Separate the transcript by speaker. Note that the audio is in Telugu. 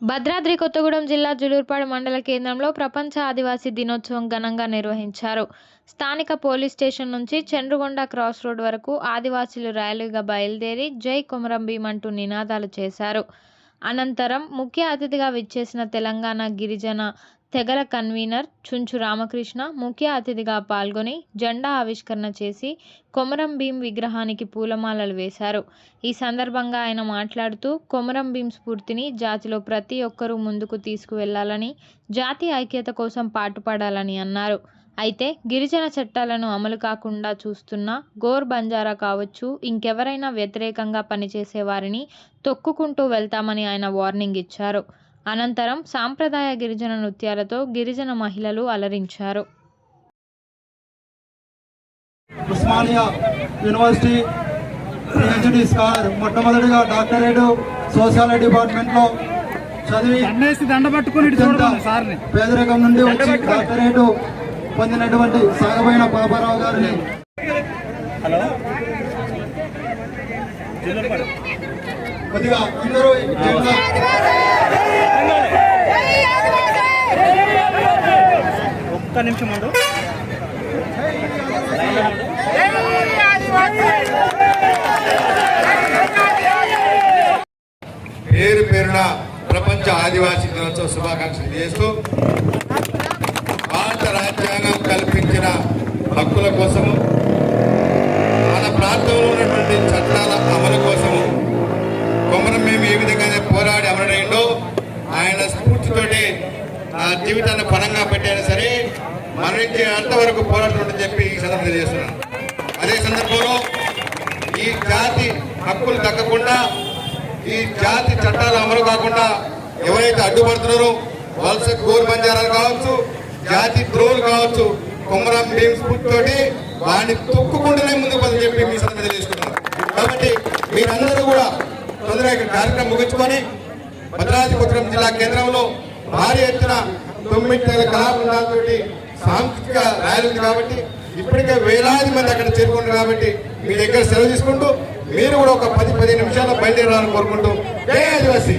Speaker 1: భద్రాద్రి కొత్తగూడెం జిల్లా జులూర్పాడు మండల కేంద్రంలో ప్రపంచ ఆదివాసీ దినోత్సవం ఘనంగా నిర్వహించారు. స్థానిక పోలీస్ స్టేషన్ నుంచి చండ్రుగొండ క్రాస్ రోడ్ వరకు ఆదివాసీలు ర్యాలీగా బయలుదేరి జై కొమరం భీం అంటూ నినాదాలు చేశారు. అనంతరం ముఖ్య అతిథిగా విచ్చేసిన తెలంగాణ గిరిజన తెగల కన్వీనర్ చుంచు రామకృష్ణ ముఖ్య అతిథిగా పాల్గొని జెండా ఆవిష్కరణ చేసి కొమరం భీం విగ్రహానికి పూలమాలలు వేశారు. ఈ సందర్భంగా ఆయన మాట్లాడుతూ కొమరం భీం స్ఫూర్తిని జాతిలో ప్రతి ఒక్కరూ ముందుకు తీసుకువెళ్లాలని, జాతి ఐక్యత కోసం పాటుపడాలని అన్నారు. అయితే గిరిజన చట్టాలను అమలు కాకుండా చూస్తున్న గోర్ బంజారా కావచ్చు, ఇంకెవరైనా వ్యతిరేకంగా పనిచేసే వారిని తొక్కుకుంటూ వెళ్తామని ఆయన వార్నింగ్ ఇచ్చారు. అనంతరం సాంప్రదాయ గిరిజన నృత్యాలతో గిరిజన మహిళలు అలరించారు.
Speaker 2: ఉస్మానియా యూనివర్సిటీ పిహెచ్డి స్కాలర్, మొట్టమొదటిగా డాక్టరేట్ సోషాలజీ డిపార్ట్మెంట్లో చదివి పేదరికం నుండి వచ్చి డాక్టరేట్ పొందినటువంటి సాగబోయిన పాపారావు గారిని కొద్దిగా అందరూ
Speaker 3: ఒక్క నిమిషం ఉండు.
Speaker 4: పేరు పేరున ప్రపంచ ఆదివాసీ దినోత్సవ శుభాకాంక్షలు చేస్తూ భారత రాజ్యాంగం కల్పించిన హక్కుల కోసము, మన ప్రాంతంలో ఉన్నటువంటి చట్టాల అమలు కోసము కొమరం భీం ఏ విధంగా పోరాడి అమరుడైండో ఆయన స్ఫూర్తితోటి నా జీవితాన్ని పణంగా పెట్టైనా సరే మరణించే అంతవరకు పోరాటం ఉందని చెప్పి ఈ సందర్భంగా చేస్తున్నాను. అదే సందర్భంలో ఈ జాతి హక్కులు దక్కకుండా, ఈ జాతి చట్టాలు అమలు కాకుండా ఎవరైతే అడ్డుపడుతున్నారో వలస గోర్ బంజారాలు కావచ్చు, జాతి ద్రోహులు కావచ్చు, కొమరం భీం స్ఫూర్తితోటి వాడిని తొక్కుకుంటూనే ముందుకు పని చెప్పి మీ సందర్భంగా చేసుకున్నాను. కాబట్టి మీరందరూ కూడా తొందరగా కార్యక్రమం ముగించుకొని భద్రాద్రి కొత్తగూడెం జిల్లా కేంద్రంలో భారీ ఎత్తున 9 కళాబృందాలతో సాంస్కృతిక ర్యాలీ ఉంది కాబట్టి ఇప్పటికే వేలాది మంది అక్కడ చేరుకున్నారు. కాబట్టి మీ దగ్గర సెలవు తీసుకుంటూ మీరు కూడా ఒక 10-15 నిమిషాల్లో బయలుదేరాలని కోరుకుంటూ జై ఆదివాసీ.